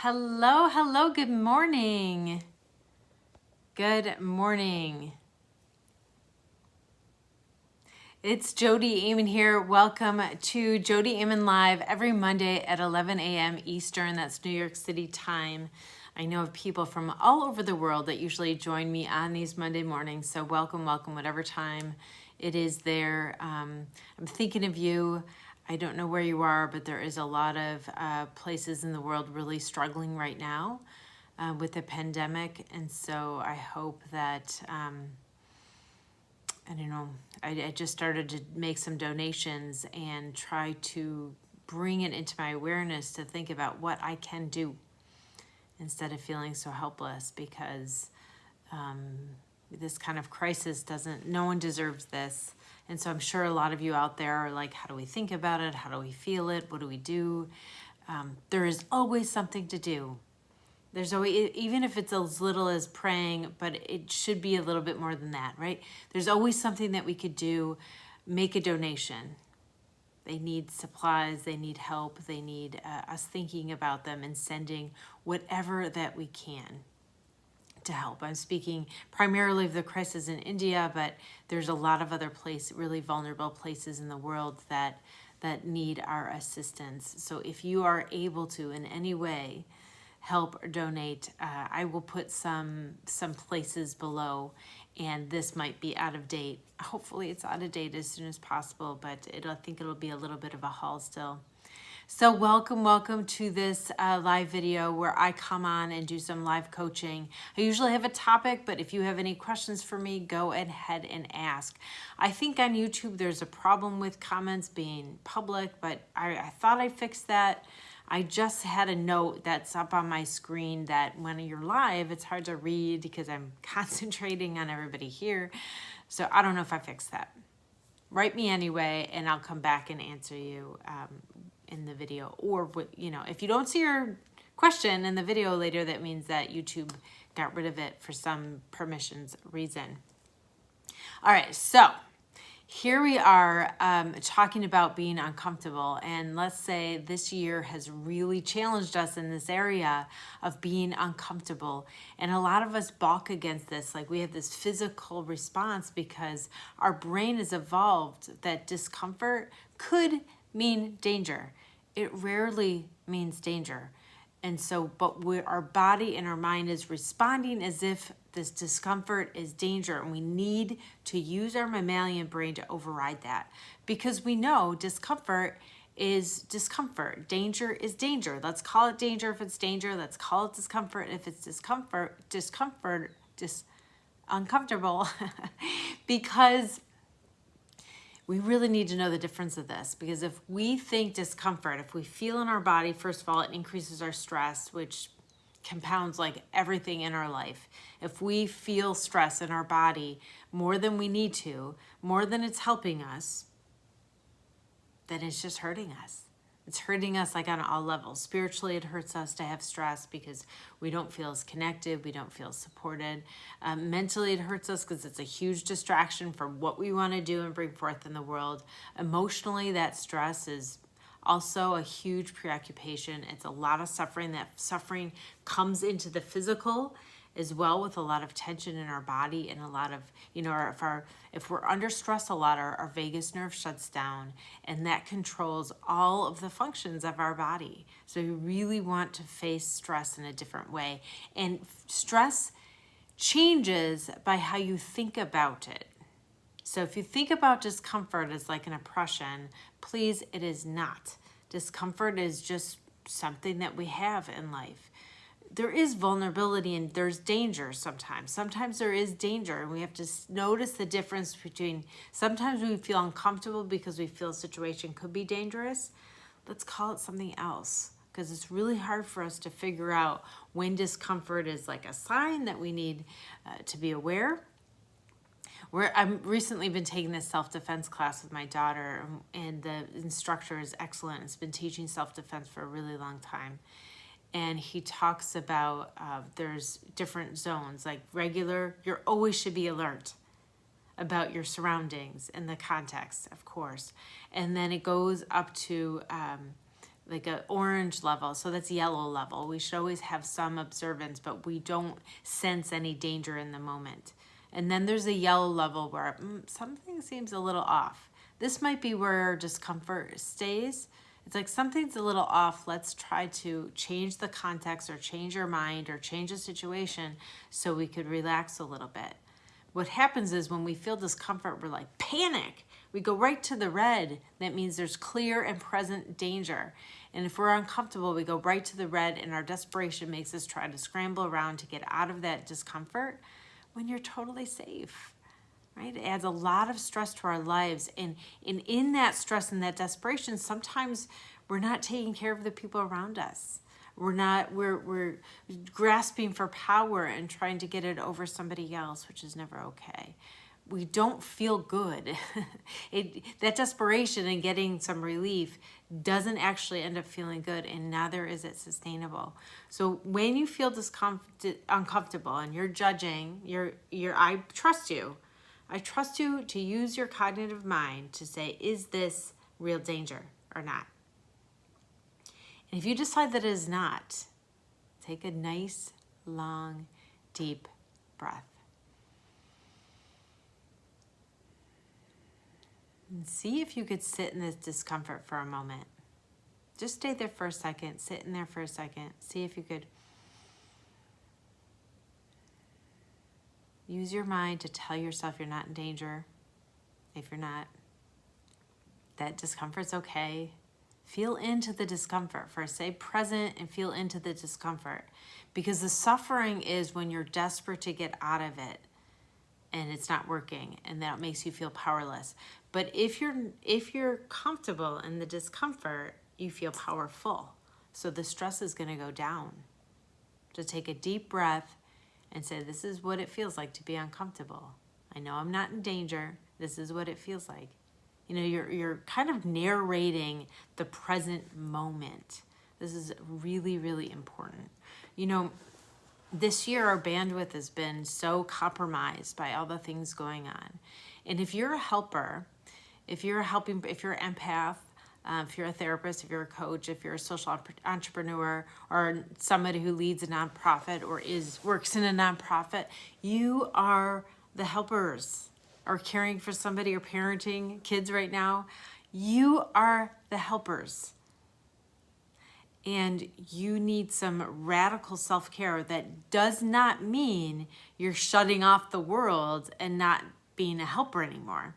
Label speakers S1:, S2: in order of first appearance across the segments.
S1: Hello, hello, good morning. Good morning. It's Jodi 𝔼𝕗𝕠𝕟𝕚 here. Welcome to Jodi 𝔼𝕗𝕠𝕟 Live every Monday at 11 a.m. Eastern. That's New York City time. I know of people from all over the world that usually join me on these Monday mornings. So welcome, whatever time it is there. I'm thinking of you. I don't know where you are, but there is a lot of places in the world really struggling right now with the pandemic. And so I hope that, I don't know, I just started to make some donations and try to bring it into my awareness to think about what I can do instead of feeling so helpless, because this kind of crisis no one deserves this. And so I'm sure a lot of you out there are like, how do we think about it? How do we feel it? What do we do? There is always something to do. There's always, even if it's as little as praying, but it should be a little bit more than that, right? There's always something that we could do. Make a donation. They need supplies, they need help, they need us thinking about them and sending whatever that we can to help. I'm speaking primarily of the crisis in India, but there's a lot of other really vulnerable places in the world that need our assistance. So if you are able to in any way help or donate, I will put some places below, and this might be out of date. Hopefully it's out of date as soon as possible, but I think it'll be a little bit of a haul still. So welcome to this live video where I come on and do some live coaching. I usually have a topic, but if you have any questions for me, go ahead and ask. I think on YouTube there's a problem with comments being public, but I thought I fixed that. I just had a note that's up on my screen that when you're live, it's hard to read because I'm concentrating on everybody here. So I don't know if I fixed that. Write me anyway, and I'll come back and answer you in the video. Or, if you don't see your question in the video later, that means that YouTube got rid of it for some permissions reason. All right, so here we are talking about being uncomfortable, and let's say this year has really challenged us in this area of being uncomfortable, and a lot of us balk against this. Like, we have this physical response because our brain has evolved that discomfort could mean danger. It rarely means danger. And so, but our body and our mind is responding as if this discomfort is danger, and we need to use our mammalian brain to override that, because we know discomfort is discomfort. Danger is danger. Let's call it danger if it's danger. Let's call it discomfort if it's uncomfortable, because we really need to know the difference of this. Because if we think discomfort, if we feel in our body, first of all, it increases our stress, which compounds like everything in our life. If we feel stress in our body more than we need to, more than it's helping us, then it's just hurting us. It's hurting us like on all levels. Spiritually, it hurts us to have stress because we don't feel as connected, we don't feel supported. Mentally, it hurts us because it's a huge distraction from what we want to do and bring forth in the world. Emotionally, that stress is also a huge preoccupation. It's a lot of suffering. That suffering comes into the physical as well, with a lot of tension in our body, and a lot of, if we're under stress a lot, our vagus nerve shuts down, and that controls all of the functions of our body. So we really want to face stress in a different way. And stress changes by how you think about it. So if you think about discomfort as like an oppression, please, it is not. Discomfort is just something that we have in life. There is vulnerability and there's danger sometimes. Sometimes there is danger, and we have to notice the difference between, sometimes we feel uncomfortable because we feel a situation could be dangerous. Let's call it something else, because it's really hard for us to figure out when discomfort is like a sign that we need to be aware. I've recently been taking this self-defense class with my daughter, and the instructor is excellent. It's been teaching self-defense for a really long time. And he talks about there's different zones, like regular, you always should be alert about your surroundings and the context, of course. And then it goes up to like an orange level. So that's yellow level. We should always have some observance, but we don't sense any danger in the moment. And then there's a yellow level where something seems a little off. This might be where discomfort stays. It's like something's a little off. Let's try to change the context or change your mind or change the situation so we could relax a little bit. What happens is when we feel discomfort, we're like panic. We go right to the red. That means there's clear and present danger. And if we're uncomfortable, we go right to the red, and our desperation makes us try to scramble around to get out of that discomfort when you're totally safe, right? It adds a lot of stress to our lives. And in that stress and that desperation, sometimes we're not taking care of the people around us. We're grasping for power and trying to get it over somebody else, which is never okay. We don't feel good. That desperation and getting some relief doesn't actually end up feeling good, and neither is it sustainable. So when you feel uncomfortable and you're judging, I trust you. I trust you to use your cognitive mind to say, is this real danger or not? And if you decide that it is not, take a nice, long, deep breath. And see if you could sit in this discomfort for a moment. Just stay there for a second, sit in there for a second. See if you could use your mind to tell yourself you're not in danger. If you're not, that discomfort's okay. Feel into the discomfort first. Stay present and feel into the discomfort. Because the suffering is when you're desperate to get out of it and it's not working, and that makes you feel powerless. But if you're comfortable in the discomfort, you feel powerful. So the stress is going to go down. So take a deep breath and say, this is what it feels like to be uncomfortable. I know I'm not in danger. This is what it feels like. You know, you're kind of narrating the present moment. This is really, really important. You know, this year our bandwidth has been so compromised by all the things going on. And if you're a helper, if you're an empath, if you're a therapist, if you're a coach, if you're a social entrepreneur, or somebody who leads a nonprofit or works in a nonprofit, you are the helpers. Or caring for somebody or parenting kids right now, you are the helpers. And you need some radical self-care that does not mean you're shutting off the world and not being a helper anymore.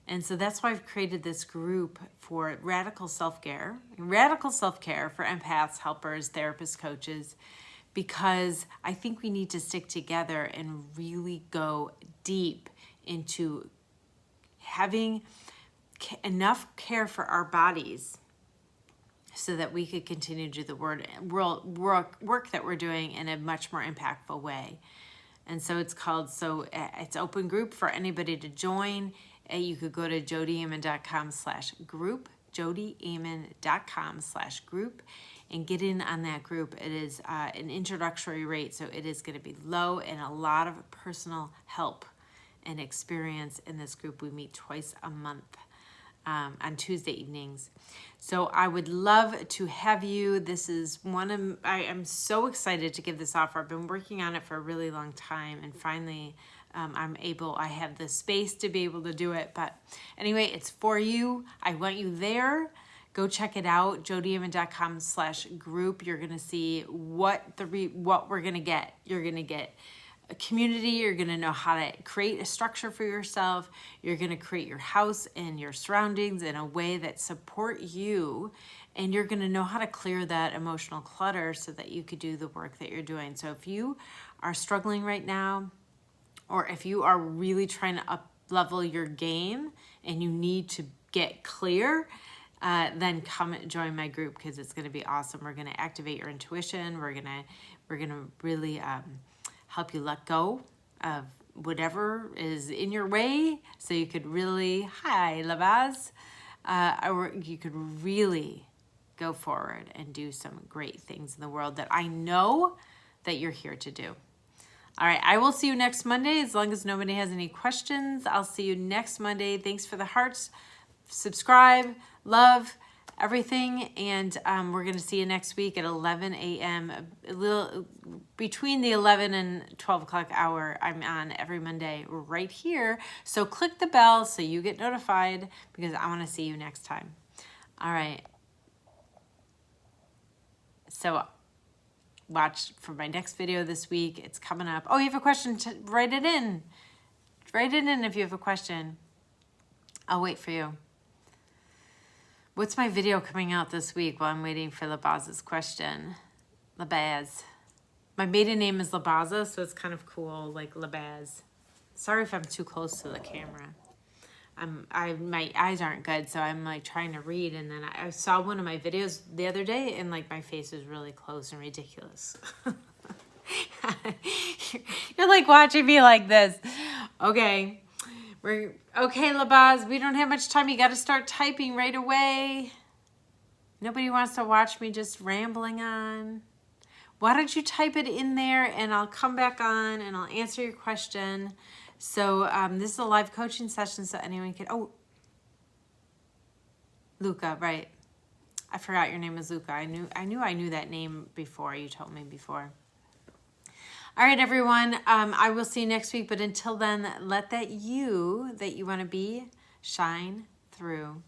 S1: And so that's why I've created this group for radical self-care for empaths, helpers, therapists, coaches, because I think we need to stick together and really go deep into having enough care for our bodies so that we could continue to do the work that we're doing in a much more impactful way. And so it's open group for anybody to join. You could go to jodiammon.com/group, jodiammon.com/group, and get in on that group. It is an introductory rate, so it is going to be low and a lot of personal help and experience in this group. We meet twice a month on Tuesday evenings. So I would love to have you. This is I am so excited to give this offer. I've been working on it for a really long time, and finally I have the space to be able to do it. But anyway, it's for you. I want you there. Go check it out, jodiammon.com/group. You're going to see what we're going to get. You're going to get a community. You're going to know how to create a structure for yourself. You're going to create your house and your surroundings in a way that support you. And you're going to know how to clear that emotional clutter so that you could do the work that you're doing. So if you are struggling right now, or if you are really trying to up-level your game and you need to get clear, then come join my group, because it's going to be awesome. We're going to activate your intuition. We're going to really help you let go of whatever is in your way, so you could really, or you could really go forward and do some great things in the world that I know that you're here to do. All right, I will see you next Monday. As long as nobody has any questions, I'll see you next Monday. Thanks for the hearts. Subscribe, love, everything. And we're going to see you next week at 11 a.m. A little between the 11 and 12 o'clock hour. I'm on every Monday right here. So click the bell so you get notified, because I want to see you next time. All right. So watch for my next video this week. It's coming up. Oh, you have a question? Write it in. Write it in if you have a question. I'll wait for you. What's my video coming out this week while I'm waiting for Labaz's question? Labaz. My maiden name is Labaza, so it's kind of cool, like Labaz. Sorry if I'm too close to the camera. My eyes aren't good, so I'm like trying to read, and then I saw one of my videos the other day, and like my face is really close and ridiculous. You're like watching me like this. Okay. Okay, Labaz, we don't have much time. You got to start typing right away. Nobody wants to watch me just rambling on. Why don't you type it in there, and I'll come back on and I'll answer your question. So this is a live coaching session, so anyone can. Oh, Luca, right? I forgot your name was Luca. I knew I knew that name before. You told me before. All right, everyone. I will see you next week. But until then, let that you want to be shine through.